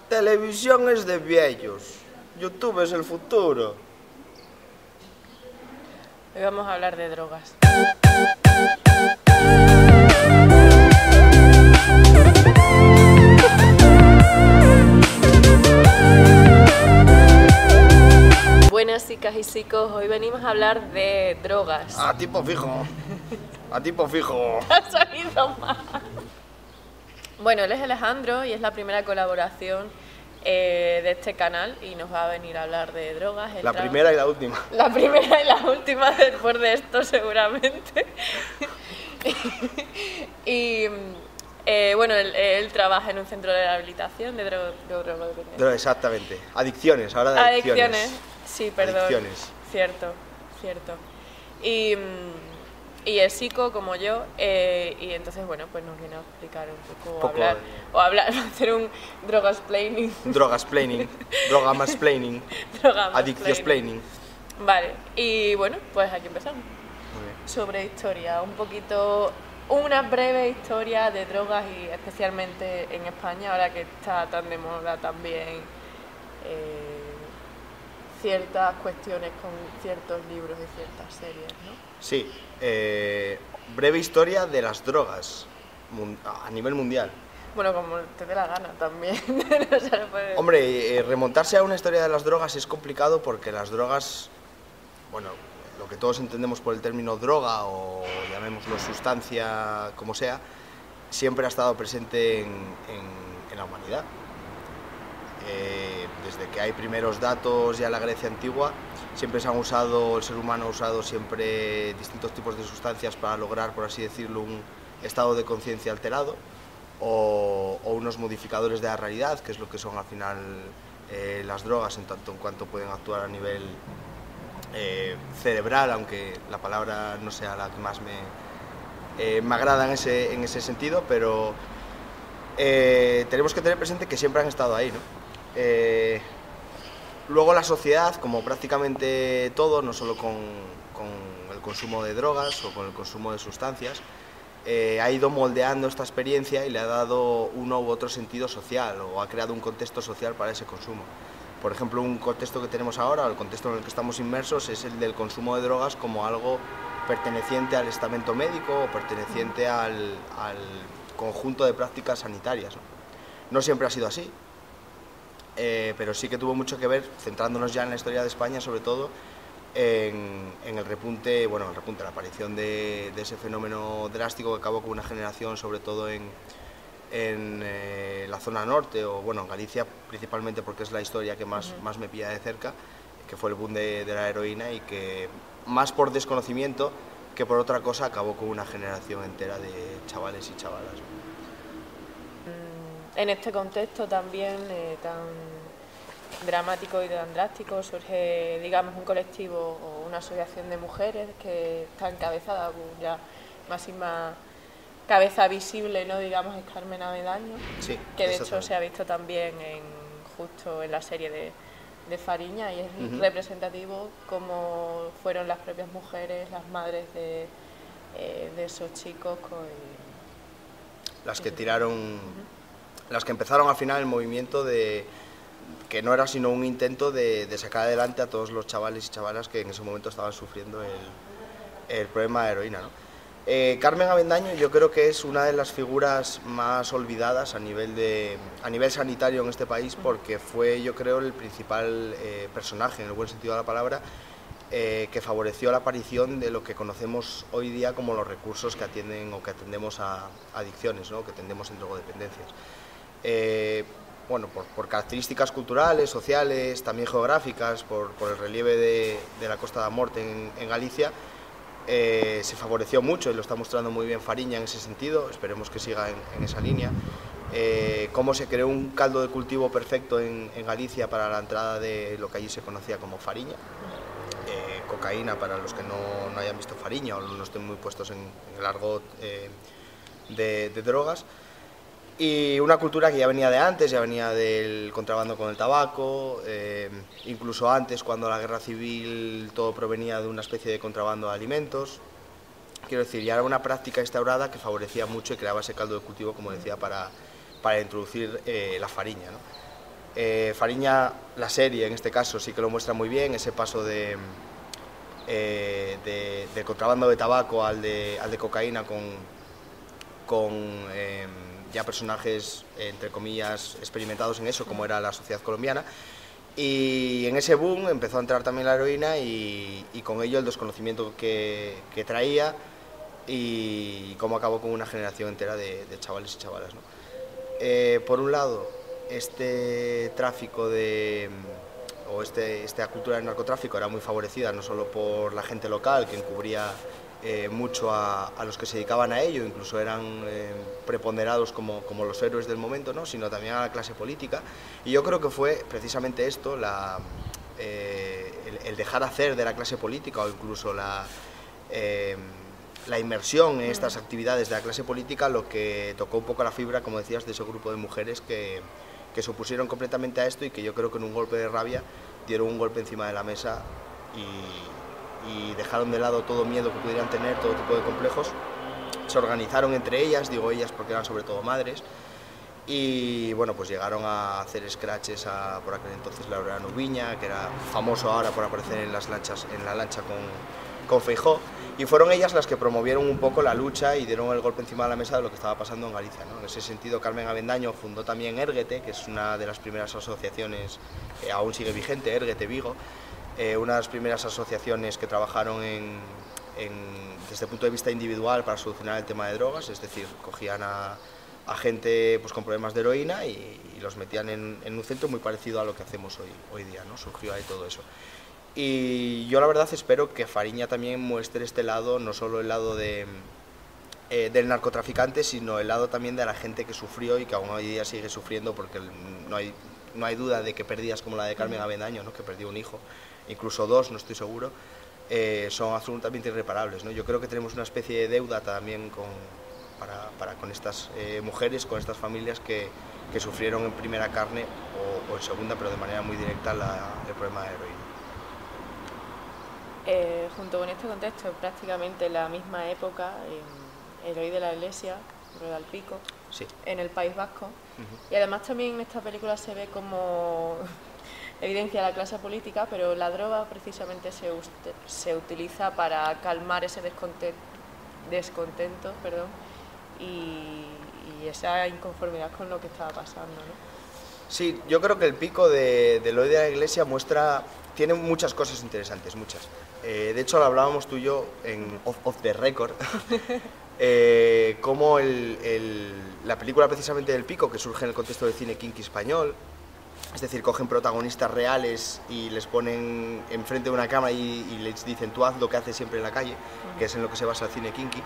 Televisión es de viejos, YouTube es el futuro. Hoy vamos a hablar de drogas. Buenas chicas y chicos, hoy venimos a hablar de drogas. A tipo fijo. A tipo fijo. Ha salido mal. Bueno, él es Alejandro y es la primera colaboración de este canal y nos va a venir a hablar de drogas. La primera y la última. La primera y la última después de esto seguramente. Y bueno, él trabaja en un centro de rehabilitación de drogodependencia. Exactamente. Adicciones, ahora de Adicciones. Sí, perdón. Adicciones. Cierto. Y es psico como yo, y entonces, bueno, pues nos viene a explicar un poco, hacer un drogasplaining. Drogasplaining, drogamansplaining, adicciosplaining. Vale, y bueno, pues aquí empezamos. Muy bien. Sobre historia, una breve historia de drogas y especialmente en España, ahora que está tan de moda también ciertas cuestiones con ciertos libros y ciertas series, ¿no? Sí, breve historia de las drogas a nivel mundial. Bueno, como te dé la gana también. No se le puede... Hombre, remontarse a una historia de las drogas es complicado porque las drogas, bueno, lo que todos entendemos por el término droga o llamémoslo sustancia, como sea, siempre ha estado presente en la humanidad. Desde que hay primeros datos ya en la Grecia antigua, siempre se han usado, el ser humano ha usado siempre distintos tipos de sustancias para lograr, por así decirlo, un estado de conciencia alterado o unos modificadores de la realidad, que es lo que son al final las drogas, en tanto en cuanto pueden actuar a nivel cerebral, aunque la palabra no sea la que más me agrada en ese sentido, pero tenemos que tener presente que siempre han estado ahí, ¿no? Luego la sociedad, como prácticamente todo, no solo con el consumo de drogas o con el consumo de sustancias, ha ido moldeando esta experiencia y le ha dado uno u otro sentido social o ha creado un contexto social para ese consumo. Por ejemplo, un contexto que tenemos ahora, o el contexto en el que estamos inmersos, es el del consumo de drogas como algo perteneciente al estamento médico o perteneciente al conjunto de prácticas sanitarias, ¿no? No siempre ha sido así. Pero sí que tuvo mucho que ver, centrándonos ya en la historia de España, sobre todo en el repunte, la aparición de ese fenómeno drástico que acabó con una generación, sobre todo en la zona norte, o bueno, en Galicia principalmente, porque es la historia que más me pilla de cerca, que fue el boom de la heroína y que, más por desconocimiento que por otra cosa, acabó con una generación entera de chavales y chavalas. En este contexto también tan dramático y tan drástico surge, digamos, un colectivo o una asociación de mujeres que está encabezada por ya máxima cabeza visible, ¿no? Digamos, es Carmen Avendaño, sí, que de hecho se ha visto también justo en la serie de Fariña, y es representativo cómo fueron las propias mujeres, las madres de esos chicos las que tiraron... Las que empezaron al final el movimiento que no era sino un intento de sacar adelante a todos los chavales y chavalas que en ese momento estaban sufriendo el problema de heroína, ¿no? Carmen Avendaño yo creo que es una de las figuras más olvidadas a nivel sanitario en este país, porque fue, yo creo, el principal personaje, en el buen sentido de la palabra, que favoreció la aparición de lo que conocemos hoy día como los recursos que atienden o que atendemos a adicciones, ¿no? Que atendemos en drogodependencias. Bueno, por características culturales, sociales, también geográficas, por el relieve de la Costa da Morte en Galicia, se favoreció mucho, y lo está mostrando muy bien Fariña en ese sentido, esperemos que siga en esa línea, cómo se creó un caldo de cultivo perfecto en Galicia para la entrada de lo que allí se conocía como Fariña, cocaína para los que no hayan visto Fariña o no estén muy puestos en el argot de drogas. Y una cultura que ya venía de antes, ya venía del contrabando con el tabaco, incluso antes, cuando la guerra civil, todo provenía de una especie de contrabando de alimentos. Quiero decir, ya era una práctica instaurada que favorecía mucho y creaba ese caldo de cultivo, como decía, para introducir la fariña, ¿no? Fariña, la serie en este caso, sí que lo muestra muy bien, ese paso de contrabando de tabaco al de cocaína con ya personajes, entre comillas, experimentados en eso, como era la sociedad colombiana. Y en ese boom empezó a entrar también la heroína y con ello el desconocimiento que traía y cómo acabó con una generación entera de chavales y chavalas, ¿no? Por un lado, este tráfico o esta cultura del narcotráfico era muy favorecida no solo por la gente local, que encubría mucho a los que se dedicaban a ello, incluso eran preponderados como los héroes del momento, ¿no? Sino también a la clase política. Y yo creo que fue precisamente esto, el dejar hacer de la clase política o incluso la inmersión en estas actividades de la clase política lo que tocó un poco la fibra, como decías, de ese grupo de mujeres que se opusieron completamente a esto y que yo creo que en un golpe de rabia dieron un golpe encima de la mesa y dejaron de lado todo miedo que pudieran tener, todo tipo de complejos. Se organizaron entre ellas, digo ellas porque eran sobre todo madres, y bueno, pues llegaron a hacer scratches por aquel entonces Laureano Viña, que era famoso ahora por aparecer en la lancha con Feijóo, y fueron ellas las que promovieron un poco la lucha y dieron el golpe encima de la mesa de lo que estaba pasando en Galicia, ¿no? En ese sentido, Carmen Avendaño fundó también Érguete, que es una de las primeras asociaciones, aún sigue vigente, Érguete Vigo, una de las primeras asociaciones que trabajaron desde el punto de vista individual para solucionar el tema de drogas, es decir, cogían a gente pues, con problemas de heroína y los metían en un centro muy parecido a lo que hacemos hoy día, ¿no? Surgió ahí todo eso. Y yo la verdad espero que Fariña también muestre este lado, no solo el lado del narcotraficante, sino el lado también de la gente que sufrió y que aún hoy día sigue sufriendo, porque no hay duda de que pérdidas como la de Carmen Avendaño, ¿no? Que perdió un hijo, incluso dos, no estoy seguro, son absolutamente irreparables, ¿no? Yo creo que tenemos una especie de deuda también con estas mujeres, con estas familias que sufrieron en primera carne o en segunda, pero de manera muy directa el problema de heroína. Junto con este contexto, prácticamente la misma época, El Rey de la Iglesia, Rueda al Pico, sí, en el País Vasco. Y además también en esta película se ve como evidencia la clase política, pero la droga precisamente se utiliza para calmar ese descontento y esa inconformidad con lo que estaba pasando, ¿no? Sí, yo creo que el Pico de Eloy de la Iglesia tiene muchas cosas interesantes, muchas. De hecho, lo hablábamos tú y yo en Off the Record, cómo la película precisamente del Pico, que surge en el contexto del cine kinky español, es decir, cogen protagonistas reales y les ponen enfrente de una cámara y les dicen tú haz lo que haces siempre en la calle, que es en lo que se basa el cine kinky.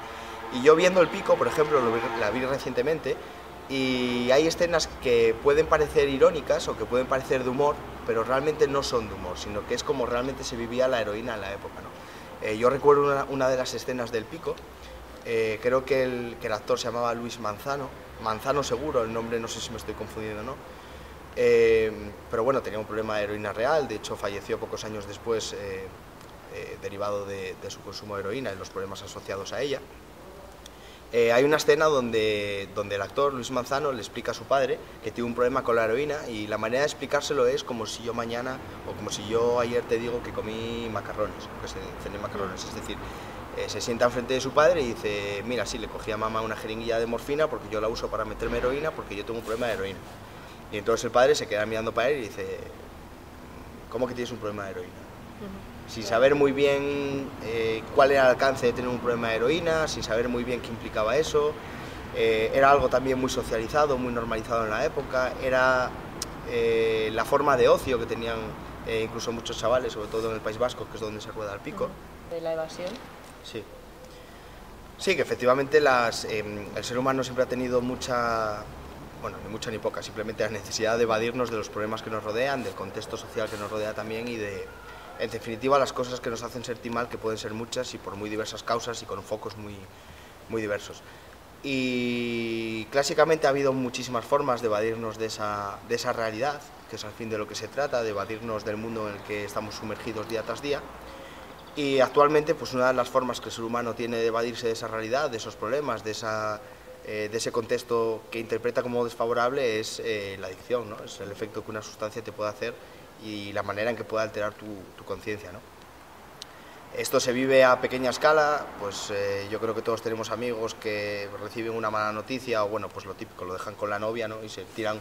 Y yo viendo el Pico, por ejemplo, la vi recientemente, y hay escenas que pueden parecer irónicas o que pueden parecer de humor, pero realmente no son de humor, sino que es como realmente se vivía la heroína en la época, ¿no? Yo recuerdo una de las escenas del Pico, creo que el actor se llamaba Luis Manzano seguro, el nombre no sé si me estoy confundiendo o no, pero bueno, tenía un problema de heroína real, de hecho falleció pocos años después derivado de su consumo de heroína y los problemas asociados a ella. Hay una escena donde el actor Luis Manzano le explica a su padre que tiene un problema con la heroína y la manera de explicárselo es como si yo mañana o como si yo ayer te digo que comí macarrones, o que cené macarrones, es decir, se sienta enfrente de su padre y dice, mira, sí, le cogí a mamá una jeringuilla de morfina porque yo la uso para meterme heroína porque yo tengo un problema de heroína. Y entonces el padre se queda mirando para él y dice, ¿cómo que tienes un problema de heroína? Sin saber muy bien cuál era el alcance de tener un problema de heroína, sin saber muy bien qué implicaba eso. Era algo también muy socializado, muy normalizado en la época, era la forma de ocio que tenían incluso muchos chavales, sobre todo en el País Vasco, que es donde se rueda el Pico. ¿De la evasión? Sí. Sí, que efectivamente el ser humano siempre ha tenido mucha, bueno, ni mucha ni poca, simplemente la necesidad de evadirnos de los problemas que nos rodean, del contexto social que nos rodea también y en definitiva, las cosas que nos hacen sentir mal, que pueden ser muchas y por muy diversas causas y con focos muy diversos. Y clásicamente ha habido muchísimas formas de evadirnos de esa realidad, que es al fin de lo que se trata, de evadirnos del mundo en el que estamos sumergidos día tras día. Y actualmente pues una de las formas que el ser humano tiene de evadirse de esa realidad, de esos problemas, de ese contexto que interpreta como desfavorable es la adicción, ¿no? Es el efecto que una sustancia te puede hacer y la manera en que puede alterar tu conciencia, ¿no? Esto se vive a pequeña escala, pues yo creo que todos tenemos amigos que reciben una mala noticia o bueno, pues lo típico, lo dejan con la novia, ¿no? Y se tiran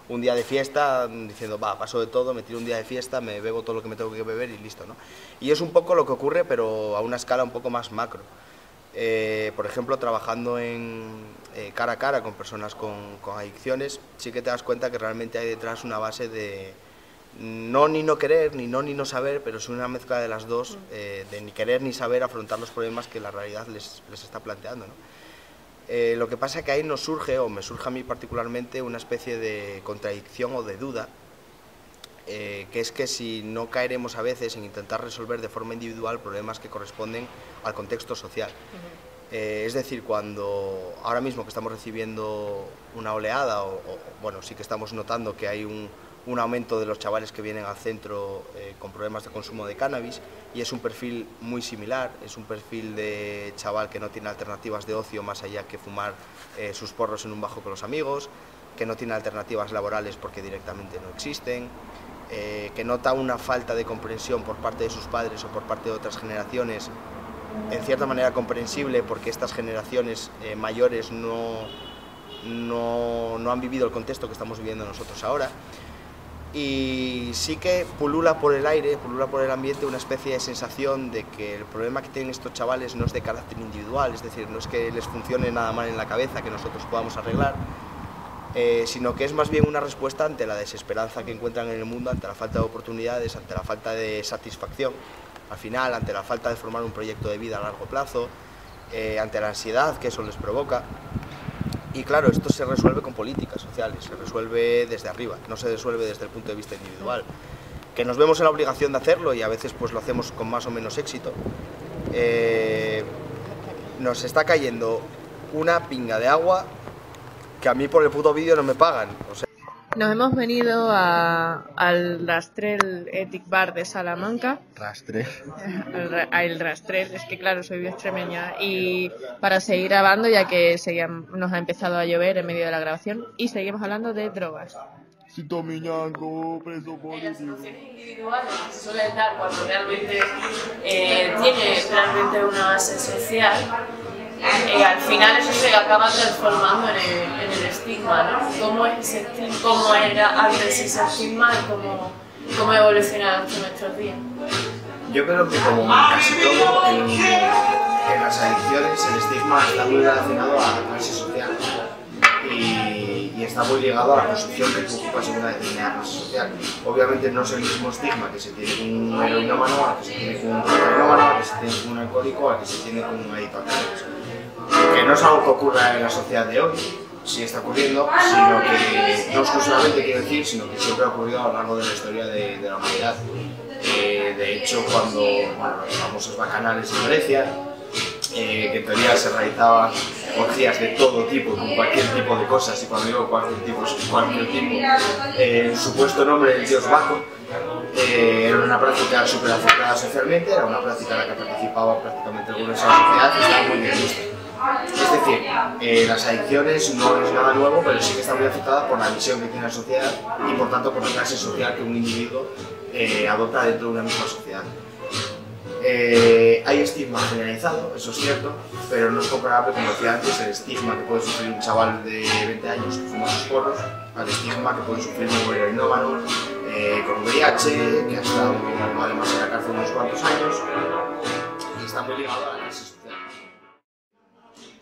un día de fiesta diciendo, va, paso de todo, me tiro un día de fiesta, me bebo todo lo que me tengo que beber y listo, ¿no? Y es un poco lo que ocurre, pero a una escala un poco más macro. Por ejemplo, trabajando cara a cara con personas con adicciones, sí que te das cuenta que realmente hay detrás una base de no querer, ni no saber, pero es una mezcla de las dos, de ni querer ni saber afrontar los problemas que la realidad les está planteando, ¿no? Lo que pasa es que ahí nos surge, o me surge a mí particularmente, una especie de contradicción o de duda, que es que si no caeremos a veces en intentar resolver de forma individual problemas que corresponden al contexto social. Es decir, cuando ahora mismo que estamos recibiendo una oleada, bueno, sí que estamos notando que hay un aumento de los chavales que vienen al centro con problemas de consumo de cannabis, y es un perfil muy similar, es un perfil de chaval que no tiene alternativas de ocio más allá que fumar sus porros en un bajo con los amigos, que no tiene alternativas laborales porque directamente no existen, que nota una falta de comprensión por parte de sus padres o por parte de otras generaciones, en cierta manera comprensible porque estas generaciones mayores no han vivido el contexto que estamos viviendo nosotros ahora. Y sí que pulula por el aire, pulula por el ambiente una especie de sensación de que el problema que tienen estos chavales no es de carácter individual, es decir, no es que les funcione nada mal en la cabeza que nosotros podamos arreglar, sino que es más bien una respuesta ante la desesperanza que encuentran en el mundo, ante la falta de oportunidades, ante la falta de satisfacción, al final, ante la falta de formar un proyecto de vida a largo plazo, ante la ansiedad que eso les provoca. Y claro, esto se resuelve con políticas sociales, se resuelve desde arriba, no se resuelve desde el punto de vista individual. Que nos vemos en la obligación de hacerlo y a veces pues lo hacemos con más o menos éxito. Nos está cayendo una pinga de agua que a mí por el puto vídeo no me pagan. O sea, nos hemos venido al Rastrel Ethic Bar de Salamanca. Rastrel. El Rastrel, es que claro, soy extremeña. Y para seguir grabando, ya que nos ha empezado a llover en medio de la grabación, y seguimos hablando de drogas. Las soluciones individuales que se suelen dar cuando realmente tiene realmente una base social, al final eso se acaba transformando en el estigma, ¿no? ¿Cómo es ese estigma? ¿Cómo era antes ese estigma y cómo evoluciona hasta nuestros días? Yo creo que como casi todo en las adicciones el estigma está muy relacionado a la clase social y está muy ligado a la posición que tú ocupas en una determinada clase social. Obviamente no es el mismo estigma que se tiene con un heroinómano, al que se tiene con un cocainómano, al que se tiene con un alcohólico, al que se tiene con un adicto a cannabis. Que no es algo que ocurra en la sociedad de hoy, sí está ocurriendo, sino que no exclusivamente quiero decir, sino que siempre ha ocurrido a lo largo de la historia de la humanidad. De hecho, cuando los famosos bacanales en Grecia, que en teoría se realizaban orgías de todo tipo, con cualquier tipo de cosas, y cuando digo cualquier tipo, es cualquier tipo, el supuesto nombre del dios Baco, era una práctica súper aceptada socialmente, era una práctica en la que participaba prácticamente el grueso de la sociedad y estaba muy bien vista. Es decir, las adicciones no es nada nuevo, pero sí que está muy afectada por la visión que tiene la sociedad y por tanto por la clase social que un individuo adopta dentro de una misma sociedad. Hay estigma generalizado, eso es cierto, pero no es comparable, como decía antes, el estigma que puede sufrir un chaval de 20 años que fuma sus porros al estigma que puede sufrir un heroinómano con VIH, que ha estado además en la cárcel unos cuantos años, y está muy ligado a la clase social.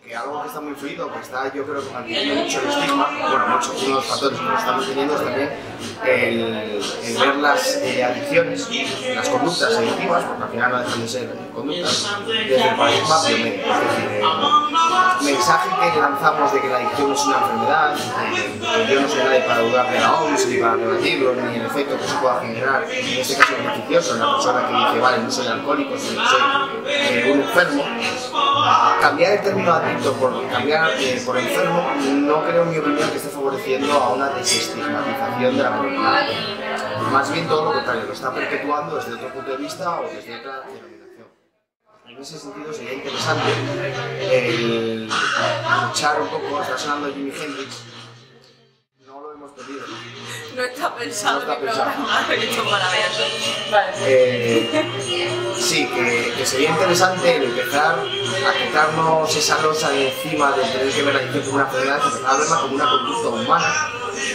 Que algo que está muy fluido, que está, yo creo que manteniendo mucho el estigma, bueno, mucho, uno de los factores que nos estamos teniendo es también el ver las adicciones, las conductas adictivas, porque al final no dejan de ser conductas, desde el paradigma biomédico. Es decir, el mensaje que lanzamos de que la adicción es una enfermedad, yo no soy nadie para dudar de la OMS ni para rebatirlo, ni el efecto que eso pueda generar, en este caso beneficioso, en la persona que dice, vale, no soy alcohólico, sino que soy un enfermo. Cambiar el término adicto por cambiar por enfermo, no creo en mi opinión que esté favoreciendo a una desestigmatización de la enfermedad. Más bien todo lo contrario, lo está perpetuando desde otro punto de vista o desde otra denominación. en ese sentido sería interesante el luchar un poco, está sonando Jimi Hendrix, no lo hemos pedido. No está pensado No está en mi programa, esto es maravilloso. Vale. Sí, que sería interesante el empezar a quitarnos esa losa de encima de tener que ver la adicción como una enfermedad, empezar a verla como una conducta humana,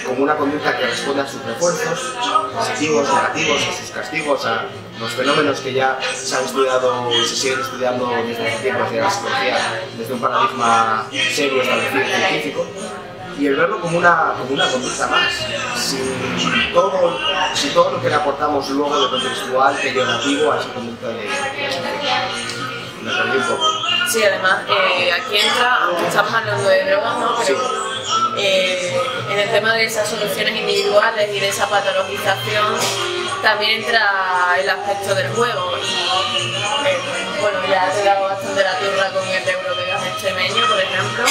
como una conducta que responde a sus refuerzos, positivos, negativos, a sus castigos, a los fenómenos que ya se han estudiado y se siguen estudiando desde hace tiempo desde la psicología, desde un paradigma serio, establecido, científico, y el verlo como una conducta más, sin todo lo que le aportamos luego de contextual, peyorativo a esa conducta de me perdí un poco. Sí, además, aquí entra, aunque estamos hablando de drogas, ¿no? Pero en el tema de esas soluciones individuales y de esa patologización también entra el aspecto del juego. Y bueno, ya te he dado bastante la turra con el de Eurovegas extremeño, por ejemplo,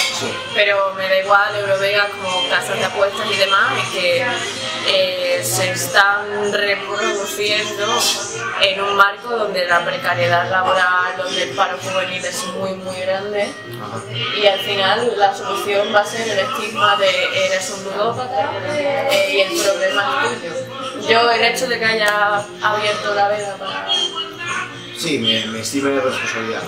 pero me da igual Eurovegas como casas de apuestas y demás, es que se están reproduciendo en un marco donde la precariedad laboral, donde el paro juvenil es muy grande, y al final la solución va a ser el estigma de eres un ludópata y el problema es tuyo. Yo el hecho de que haya abierto la veda para... Sí, me estime de responsabilidad.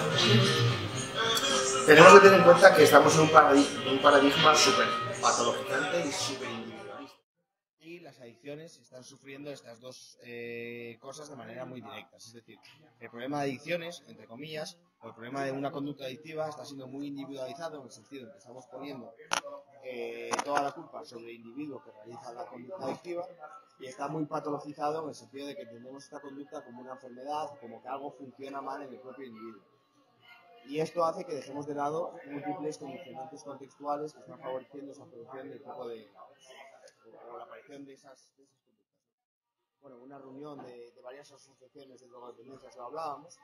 Tenemos que tener en cuenta que estamos en un paradigma súper patologizante y súper individualista. Y las adicciones están sufriendo estas dos cosas de manera muy directa. Es decir, el problema de adicciones, entre comillas, o el problema de una conducta adictiva está siendo muy individualizado en el sentido en que estamos poniendo toda la culpa sobre el individuo que realiza la conducta adictiva y está muy patologizado en el sentido de que entendemos esta conducta como una enfermedad, como que algo funciona mal en el propio individuo. Y esto hace que dejemos de lado múltiples condicionantes contextuales que están favoreciendo esa producción del tipo de o la aparición de esas conductas. Bueno, una reunión de varias asociaciones de drogodependencias lo hablábamos,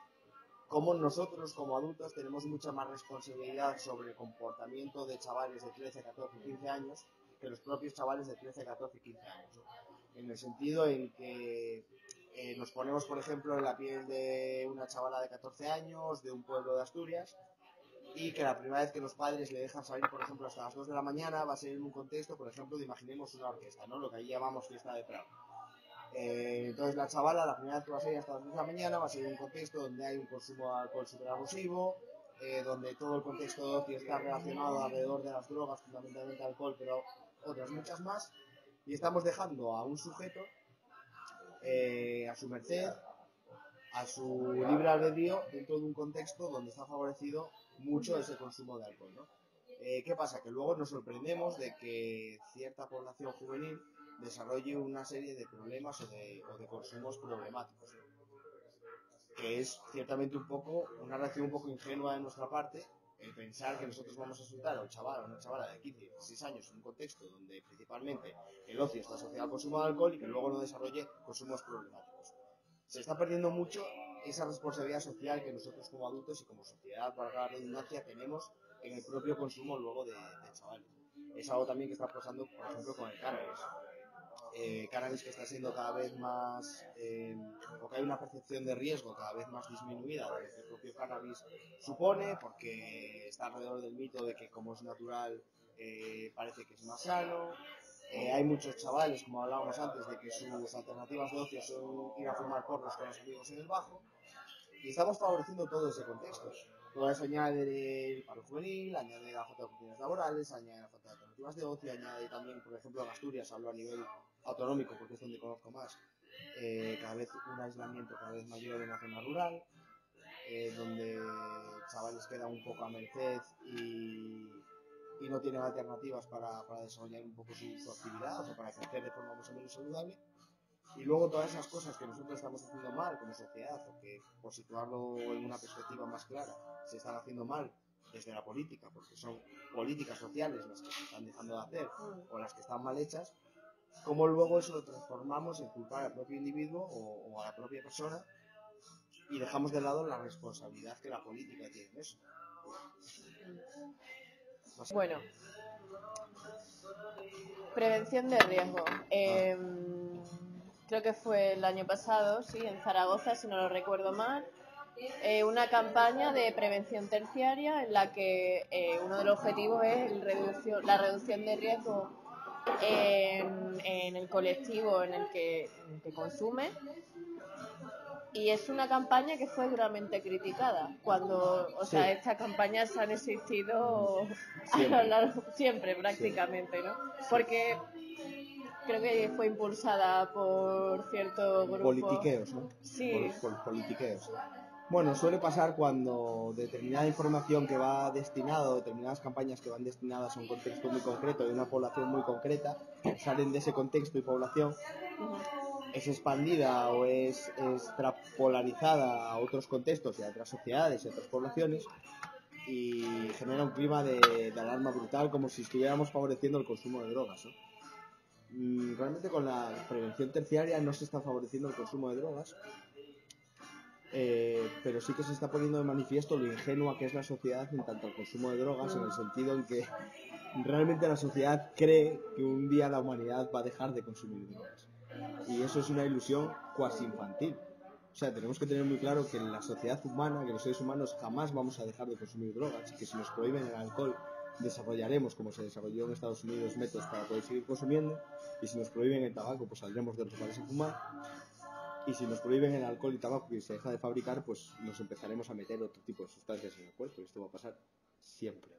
como nosotros como adultos tenemos mucha más responsabilidad sobre el comportamiento de chavales de 13, 14, 15 años que los propios chavales de 13, 14, 15 años. En el sentido en que nos ponemos, por ejemplo, en la piel de una chavala de 14 años, de un pueblo de Asturias, y que la primera vez que los padres le dejan salir, por ejemplo, hasta las 2 de la mañana, va a ser en un contexto, por ejemplo, de imaginemos una orquesta, ¿no? Lo que ahí llamamos fiesta de Prado. Entonces la chavala, la primera vez que va a salir hasta las 2 de la mañana, va a ser en un contexto donde hay un consumo de alcohol súper abusivo, donde todo el contexto de ocio está relacionado alrededor de las drogas, fundamentalmente alcohol, pero otras muchas más, y estamos dejando a un sujeto a su merced, a su libre albedrío, dentro de un contexto donde está favorecido mucho ese consumo de alcohol, ¿no? ¿Qué pasa? Que luego nos sorprendemos de que cierta población juvenil desarrolle una serie de problemas o de consumos problemáticos, que es ciertamente un poco una reacción un poco ingenua de nuestra parte el pensar que nosotros vamos a soltar a un chaval o una chavala de 15, 16 años en un contexto donde principalmente el ocio está asociado al consumo de alcohol y que luego no desarrolle consumos problemáticos. Se está perdiendo mucho esa responsabilidad social que nosotros como adultos y como sociedad, valga la redundancia, tenemos en el propio consumo luego de chavales. Es algo también que está pasando, por ejemplo, con el cannabis. Cannabis que está siendo cada vez más, o que hay una percepción de riesgo cada vez más disminuida de lo que el propio cannabis supone, porque está alrededor del mito de que como es natural parece que es más sano. Hay muchos chavales, como hablábamos antes, de que sus alternativas de ocio son ir a fumar porros con los amigos en el bajo, y estamos favoreciendo todo ese contexto. Todo eso añade el paro juvenil, añade la falta de oportunidades laborales, añade la falta de alternativas de ocio, añade también, por ejemplo, en Asturias, hablo a nivel autonómico porque es donde conozco más, cada vez un aislamiento cada vez mayor en la zona rural, donde chavales quedan un poco a merced y no tienen alternativas para desarrollar un poco su actividad, o sea, para crecer de forma más o menos saludable. Y luego todas esas cosas que nosotros estamos haciendo mal como sociedad, o que, por situarlo en una perspectiva más clara, se están haciendo mal desde la política, porque son políticas sociales las que se están dejando de hacer o las que están mal hechas, cómo luego eso lo transformamos en culpar al propio individuo o a la propia persona y dejamos de lado la responsabilidad que la política tiene en eso. Bueno, prevención de riesgo. Creo que fue el año pasado, sí, en Zaragoza, si no lo recuerdo mal. una campaña de prevención terciaria en la que uno de los objetivos es la reducción de riesgo en el colectivo en el que consume. Y es una campaña que fue duramente criticada, estas campañas han existido siempre prácticamente, ¿no? Porque creo que fue impulsada por cierto grupo. Politiqueos, ¿no? Sí. Por politiqueos. Bueno, suele pasar cuando determinada información que va destinada, o determinadas campañas que van destinadas a un contexto muy concreto, de una población muy concreta, salen de ese contexto y población, es expandida o es extrapolarizada a otros contextos y a otras sociedades y a otras poblaciones, y genera un clima de alarma brutal, como si estuviéramos favoreciendo el consumo de drogas, ¿no? Realmente con la prevención terciaria no se está favoreciendo el consumo de drogas, pero sí que se está poniendo de manifiesto lo ingenua que es la sociedad en tanto al consumo de drogas, en el sentido en que realmente la sociedad cree que un día la humanidad va a dejar de consumir drogas, y eso es una ilusión cuasi infantil. O sea, tenemos que tener muy claro que en la sociedad humana, que los seres humanos jamás vamos a dejar de consumir drogas, que si nos prohíben el alcohol desarrollaremos, como se desarrolló en Estados Unidos, métodos para poder seguir consumiendo, y si nos prohíben el tabaco, pues saldremos de los lugares a fumar, y si nos prohíben el alcohol y tabaco y se deja de fabricar, pues nos empezaremos a meter otro tipo de sustancias en el cuerpo, y esto va a pasar siempre.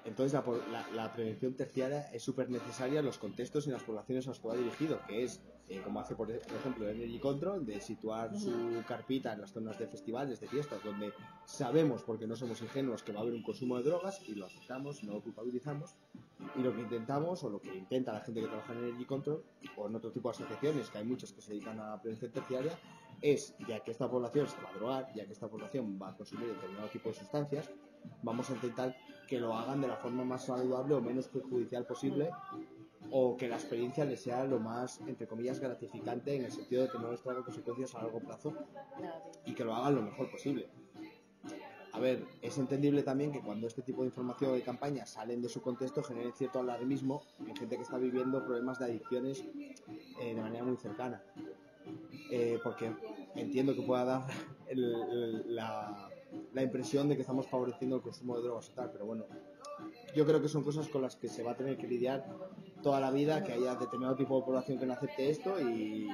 Entonces la prevención terciaria es súper necesaria en los contextos y en las poblaciones a las que va dirigido, que es como hace por ejemplo el Energy Control, de situar su carpita en las zonas de festivales, de fiestas, donde sabemos, porque no somos ingenuos, que va a haber un consumo de drogas, y lo aceptamos, no lo culpabilizamos, y lo que intentamos, o lo que intenta la gente que trabaja en Energy Control o en otro tipo de asociaciones, que hay muchas que se dedican a la prevención terciaria, es, ya que esta población se va a drogar, ya que esta población va a consumir determinado tipo de sustancias, vamos a intentar que lo hagan de la forma más saludable o menos perjudicial posible, o que la experiencia les sea lo más, entre comillas, gratificante, en el sentido de que no les traiga consecuencias a largo plazo, y que lo hagan lo mejor posible. A ver, es entendible también que cuando este tipo de información o de campañas salen de su contexto generen cierto alarmismo en gente que está viviendo problemas de adicciones de manera muy cercana, porque entiendo que pueda dar la impresión de que estamos favoreciendo el consumo de drogas y tal, pero bueno, yo creo que son cosas con las que se va a tener que lidiar toda la vida, que haya determinado tipo de población que no acepte esto, y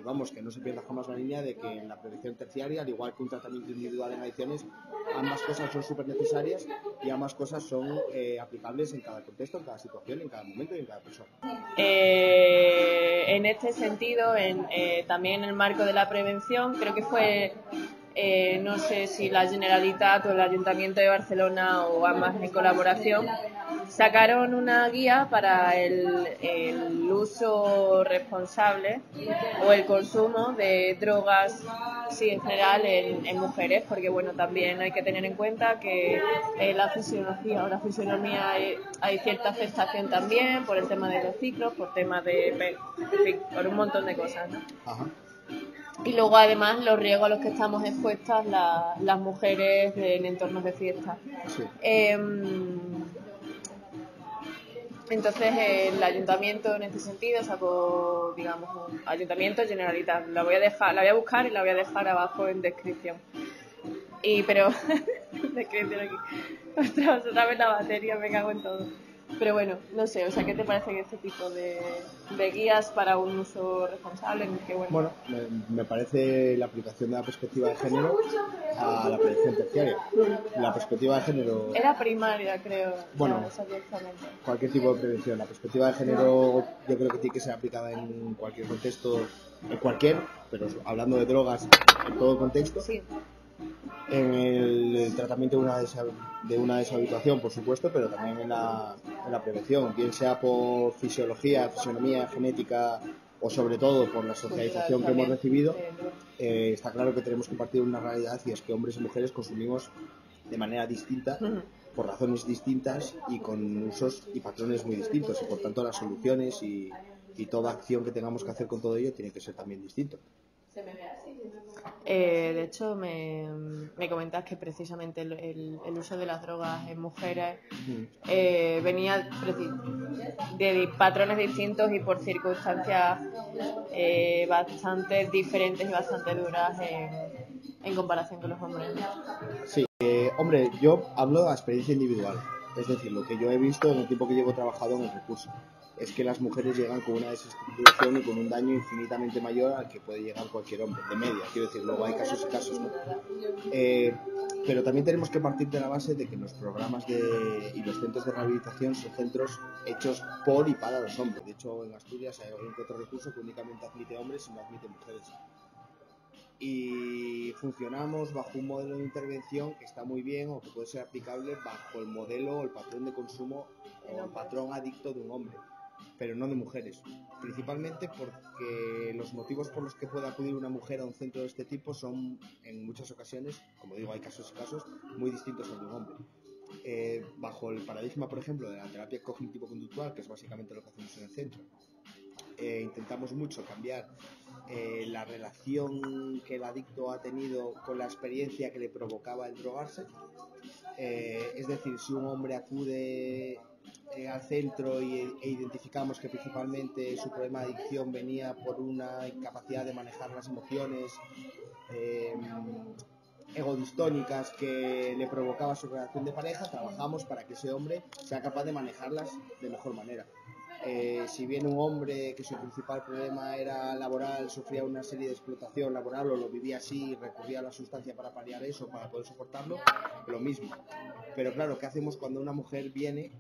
vamos, que no se pierda jamás la línea de que en la prevención terciaria, al igual que un tratamiento individual en adicciones, ambas cosas son súper necesarias y ambas cosas son aplicables en cada contexto, en cada situación, en cada momento y en cada persona. En este sentido, también en el marco de la prevención, creo que fue, no sé si la Generalitat o el Ayuntamiento de Barcelona o ambas en colaboración, sacaron una guía para el uso responsable o el consumo de drogas, sí, en general en mujeres, porque bueno, también hay que tener en cuenta que la fisionomía hay cierta afectación también por el tema de los ciclos, por temas por un montón de cosas, ¿no? Ajá. Y luego además los riesgos a los que estamos expuestas las mujeres en entornos de fiesta. Sí. Entonces el ayuntamiento en este sentido sacó, digamos, un ayuntamiento Generalitat. La voy a buscar y la voy a dejar abajo en descripción. Pero descripción aquí. Ostras, otra vez la batería, me cago en todo. Pero bueno, no sé, o sea, ¿qué te parecen este tipo de guías para un uso responsable? Bueno, me parece la aplicación de la perspectiva de género a la prevención terciaria. La perspectiva de género... Era primaria, creo. Bueno, cualquier tipo de prevención. La perspectiva de género yo creo que tiene que ser aplicada en cualquier contexto, pero hablando de drogas, en todo contexto. Sí. En el tratamiento de una deshabituación, por supuesto, pero también en la prevención, bien sea por fisionomía, genética, o sobre todo por la socialización que hemos recibido. Está claro que tenemos que partir de una realidad, y es que hombres y mujeres consumimos de manera distinta, por razones distintas y con usos y patrones muy distintos, y por tanto las soluciones y toda acción que tengamos que hacer con todo ello tiene que ser también distinto. De hecho, me comentas que precisamente el uso de las drogas en mujeres venía de patrones distintos y por circunstancias bastante diferentes y bastante duras en comparación con los hombres. Sí, hombre, yo hablo a experiencia individual. Es decir, lo que yo he visto en el tiempo que llevo trabajado en el recurso es que las mujeres llegan con una desestructuración y con un daño infinitamente mayor al que puede llegar cualquier hombre, de media, quiero decir, luego hay casos y casos, ¿no? Pero también tenemos que partir de la base de que los programas y los centros de rehabilitación son centros hechos por y para los hombres. De hecho, en Asturias hay algún que otro recurso que únicamente admite hombres y no admite mujeres. Y funcionamos bajo un modelo de intervención que está muy bien o que puede ser aplicable bajo el modelo o el patrón de consumo o el patrón adicto de un hombre, pero no de mujeres, principalmente porque los motivos por los que puede acudir una mujer a un centro de este tipo son en muchas ocasiones, como digo, hay casos y casos muy distintos al de un hombre. Bajo el paradigma, por ejemplo, de la terapia cognitivo-conductual, que es básicamente lo que hacemos en el centro, intentamos mucho cambiar la relación que el adicto ha tenido con la experiencia que le provocaba el drogarse. Es decir, si un hombre acude al centro e identificamos que principalmente su problema de adicción venía por una incapacidad de manejar las emociones egodistónicas que le provocaba su relación de pareja, trabajamos para que ese hombre sea capaz de manejarlas de mejor manera. Si bien un hombre que su principal problema era laboral, sufría una serie de explotación laboral o lo vivía así y recurría a la sustancia para paliar eso, para poder soportarlo, lo mismo. Pero claro, ¿qué hacemos cuando una mujer viene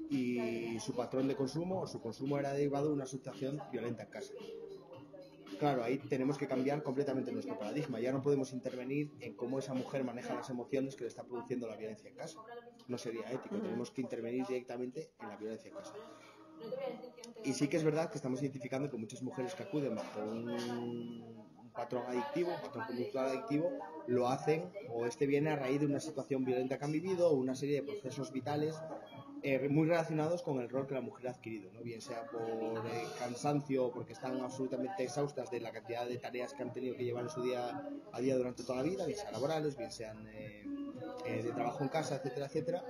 y su patrón de consumo o su consumo era derivado de una situación violenta en casa? Claro, ahí tenemos que cambiar completamente nuestro paradigma. Ya no podemos intervenir en cómo esa mujer maneja las emociones que le está produciendo la violencia en casa. No sería ético. Tenemos que intervenir directamente en la violencia en casa. Y sí que es verdad que estamos identificando que muchas mujeres que acuden bajo un patrón adictivo, un patrón conductual adictivo, lo hacen o viene a raíz de una situación violenta que han vivido o una serie de procesos vitales muy relacionados con el rol que la mujer ha adquirido, ¿no? Bien sea por cansancio o porque están absolutamente exhaustas de la cantidad de tareas que han tenido que llevar en su día a día durante toda la vida, bien sean laborales, bien sean de trabajo en casa, etcétera, etcétera.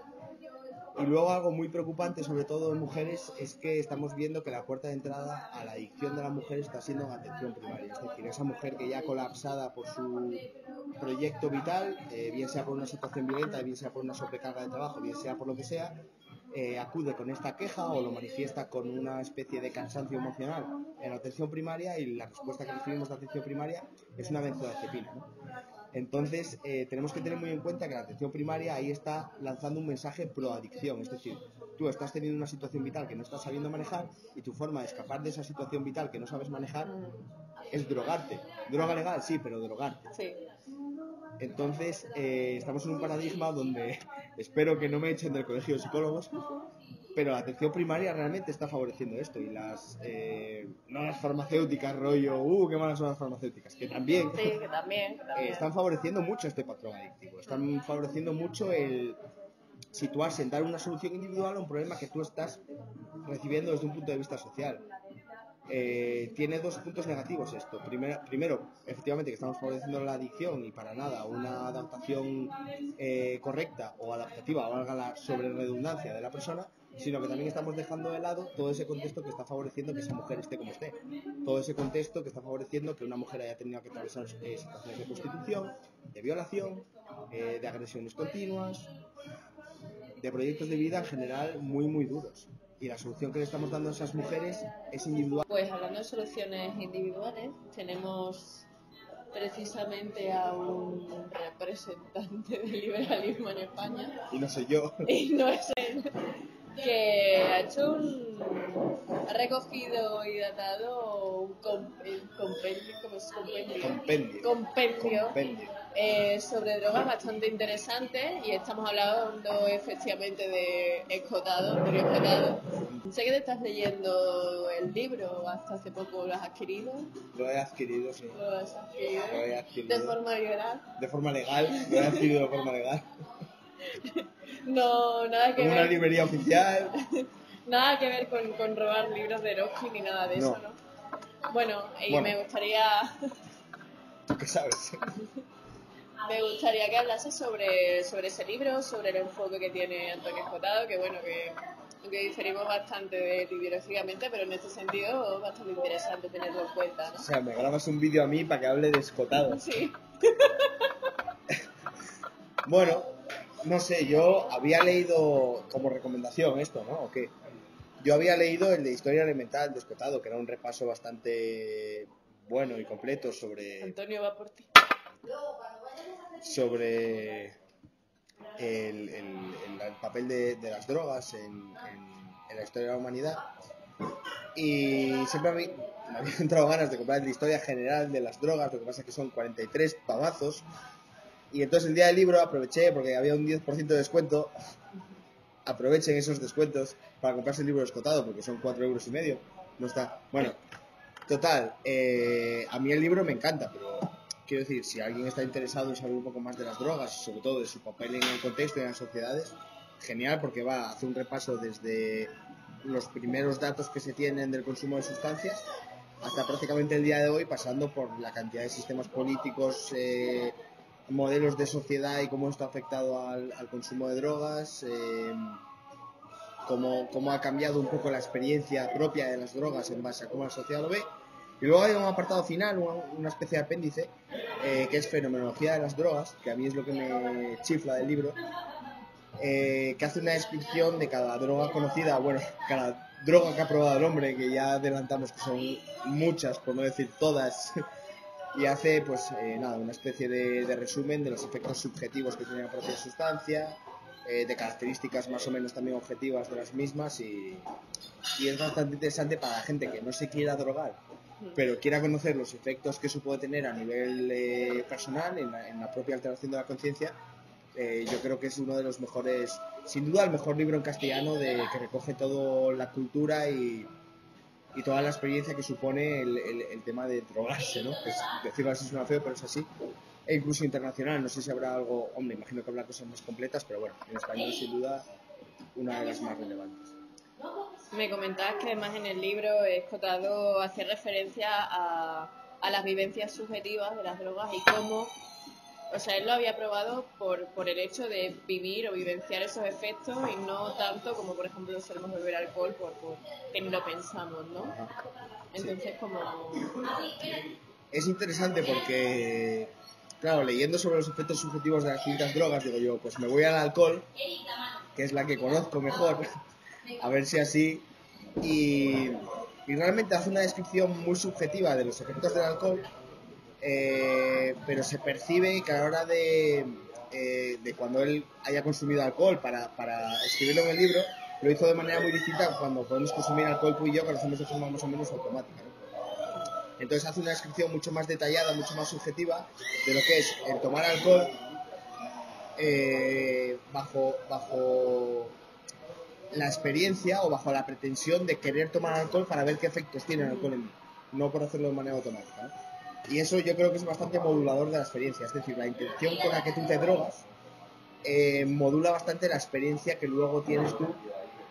Y luego algo muy preocupante, sobre todo en mujeres, es que estamos viendo que la puerta de entrada a la adicción de la mujer está siendo en atención primaria. Es decir, esa mujer que ya colapsada por su proyecto vital, bien sea por una situación violenta, bien sea por una sobrecarga de trabajo, bien sea por lo que sea, acude con esta queja o lo manifiesta con una especie de cansancio emocional en la atención primaria y la respuesta que recibimos de atención primaria es una benzodiazepina, ¿no? Entonces, tenemos que tener muy en cuenta que la atención primaria ahí está lanzando un mensaje pro-adicción. Es decir, tú estás teniendo una situación vital que no estás sabiendo manejar y tu forma de escapar de esa situación vital que no sabes manejar es drogarte. Droga legal, sí, pero drogarte. Sí. Entonces, estamos en un paradigma donde espero que no me echen del colegio de psicólogos, pero la atención primaria realmente está favoreciendo esto y no las farmacéuticas, rollo, qué malas son las farmacéuticas, que también, sí, que también. Están favoreciendo mucho este patrón adictivo, están favoreciendo mucho el situarse en dar una solución individual a un problema que tú estás recibiendo desde un punto de vista social. Tiene dos puntos negativos esto. Primero, efectivamente, que estamos favoreciendo la adicción y para nada una adaptación correcta o adaptativa, valga la sobreredundancia de la persona, sino que también estamos dejando de lado todo ese contexto que está favoreciendo que esa mujer esté como esté. Todo ese contexto que está favoreciendo que una mujer haya tenido que atravesar situaciones de prostitución, de violación, de agresiones continuas, de proyectos de vida en general muy, muy duros. Y la solución que le estamos dando a esas mujeres es individual. Pues hablando de soluciones individuales, tenemos precisamente a un representante del liberalismo en España. Y no soy yo. Y no es él. Que ha recogido y datado un compendio sobre drogas bastante interesante y estamos hablando efectivamente de escotado, Antonio Escotado. Sé que te estás leyendo el libro, hasta hace poco lo has adquirido. Lo he adquirido, sí. Lo has adquirido. Lo he adquirido. ¿De forma legal? De forma legal, lo he adquirido de forma legal. No, nada que ver. Con una librería oficial. Nada que ver con robar libros de Eroski ni nada de eso, ¿no? Bueno, me gustaría nunca sabes. Me gustaría que hablase sobre ese libro, sobre el enfoque que tiene Antonio Escotado, que bueno, que diferimos bastante de ti ideológicamente, pero en este sentido es bastante interesante tenerlo en cuenta, ¿no? O sea, me grabas un vídeo a mí para que hable de Escotado. Sí. Bueno, no sé, yo había leído como recomendación esto, ¿no? ¿O qué? Yo había leído el de Historia Elemental de Escotado, que era un repaso bastante bueno y completo sobre Antonio va por ti. el papel de las drogas en la historia de la humanidad. Y siempre me había entrado ganas de comprar la historia general de las drogas, lo que pasa es que son 43 pavazos. Y entonces el día del libro aproveché, porque había un 10% de descuento, aprovechen esos descuentos para comprarse el libro Escotado, porque son 4,5 €. No está. Bueno, total, a mí el libro me encanta, pero quiero decir, si alguien está interesado en saber un poco más de las drogas, sobre todo de su papel en el contexto y en las sociedades, genial, porque va a hacer un repaso desde los primeros datos que se tienen del consumo de sustancias hasta prácticamente el día de hoy, pasando por la cantidad de sistemas políticos, modelos de sociedad y cómo esto ha afectado al consumo de drogas, cómo ha cambiado un poco la experiencia propia de las drogas en base a cómo la sociedad lo ve. Y luego hay un apartado final, una especie de apéndice, que es Fenomenología de las drogas, que a mí es lo que me chifla del libro, que hace una descripción de cada droga conocida, bueno, cada droga que ha probado el hombre, que ya adelantamos que son muchas, por no decir todas, y hace pues nada, una especie de resumen de los efectos subjetivos que tiene la propia sustancia, de características más o menos también objetivas de las mismas, y es bastante interesante para la gente que no se quiera drogar, pero quiera conocer los efectos que eso puede tener a nivel personal, en la propia alteración de la conciencia. Yo creo que es uno de los mejores, sin duda el mejor libro en castellano que recoge toda la cultura y toda la experiencia que supone el tema de drogarse, ¿no? Decirlo así suena feo, pero es así. E incluso internacional, no sé si habrá algo, hombre, imagino que habrá cosas más completas, pero bueno, en español sin duda una de las más relevantes. Me comentabas que además en el libro Escotado hacía referencia a las vivencias subjetivas de las drogas y cómo, o sea, él lo había probado por el hecho de vivir o vivenciar esos efectos y no tanto como, por ejemplo, solemos beber alcohol porque ni lo pensamos, ¿no? Entonces, como... Es interesante porque, claro, leyendo sobre los efectos subjetivos de las distintas drogas, digo yo, pues me voy al alcohol, que es la que conozco mejor, a ver si así, y realmente hace una descripción muy subjetiva de los efectos del alcohol, pero se percibe que a la hora de cuando él haya consumido alcohol para escribirlo en el libro, lo hizo de manera muy distinta cuando podemos consumir alcohol tú y yo, que lo hacemos de forma más o menos automática, ¿no? Entonces hace una descripción mucho más detallada, mucho más subjetiva de lo que es el tomar alcohol bajo la experiencia o bajo la pretensión de querer tomar alcohol para ver qué efectos tiene el alcohol en mí, no por hacerlo de manera automática, ¿no? Y eso yo creo que es bastante modulador de la experiencia, es decir, la intención con la que tú te drogas modula bastante la experiencia que luego tienes tú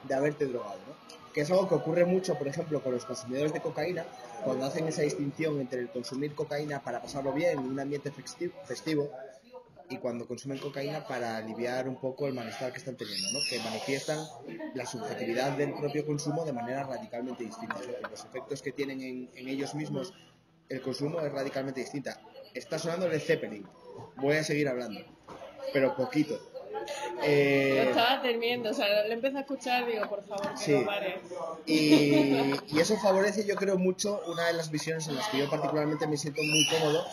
de haberte drogado, ¿no? Que es algo que ocurre mucho, por ejemplo, con los consumidores de cocaína, cuando hacen esa distinción entre el consumir cocaína para pasarlo bien en un ambiente festivo y cuando consumen cocaína para aliviar un poco el malestar que están teniendo, ¿no? Que manifiestan la subjetividad del propio consumo de manera radicalmente distinta. Es decir, los efectos que tienen en ellos mismos el consumo es radicalmente distinta. Está sonando el Zeppelin, voy a seguir hablando, pero poquito. Lo estaba temiendo, o sea, le empecé a escuchar, digo, por favor, que no pare. Y eso favorece, yo creo, mucho una de las visiones en las que yo particularmente me siento muy cómodo,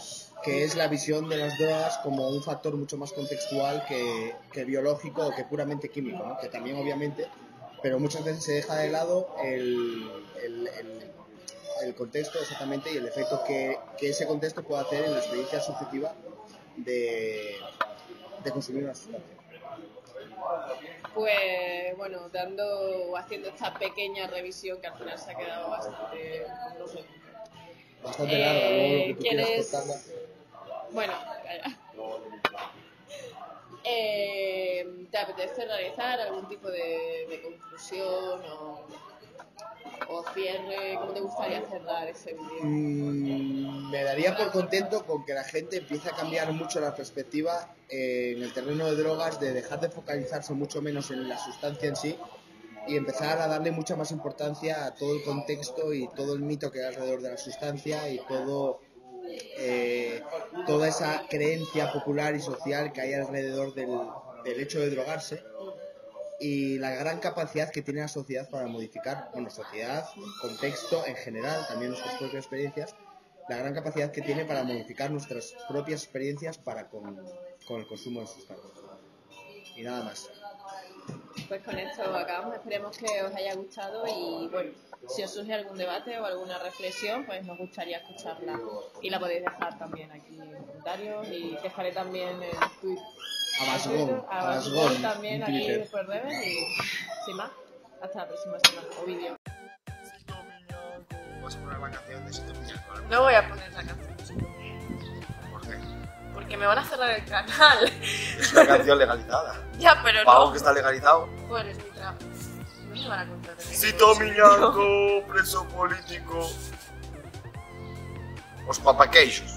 que es la visión de las drogas como un factor mucho más contextual que biológico o que puramente químico, ¿no? Que también, obviamente, pero muchas veces se deja de lado el contexto exactamente y el efecto que ese contexto puede hacer en la experiencia subjetiva de consumir una sustancia. Pues bueno, haciendo esta pequeña revisión que al final se ha quedado bastante, no sé. Bastante larga, luego lo que tú quieras cortarla. Bueno, calla. ¿Te apetece realizar algún tipo de conclusión o cierre? ¿Cómo te gustaría cerrar ese vídeo? Me daría por contento con que la gente empiece a cambiar mucho la perspectiva en el terreno de drogas, de dejar de focalizarse mucho menos en la sustancia en sí y empezar a darle mucha más importancia a todo el contexto y todo el mito que hay alrededor de la sustancia y toda esa creencia popular y social que hay alrededor del hecho de drogarse y la gran capacidad que tiene la sociedad para modificar, sociedad, contexto en general, también nuestras propias experiencias, la gran capacidad que tiene para modificar nuestras propias experiencias con el consumo de sustancias. Y nada más. Pues con esto acabamos, esperemos que os haya gustado y bueno, si os surge algún debate o alguna reflexión, pues nos gustaría escucharla y la podéis dejar también aquí en comentarios y dejaré también el tweet a Basgón también aquí por redes y sin más, hasta la próxima semana o vídeo. ¿Vas a poner la canción de Sito Miñanco? No voy a poner la canción de Sito Miñanco. ¿Por qué? Porque me van a cerrar el canal. Es una canción legalizada. Ya, pero ¿Para algo no. que está legalizado? Pues es mi trabajo. No me van a contar. Sito Miñanco, preso político. Os papaqueixos.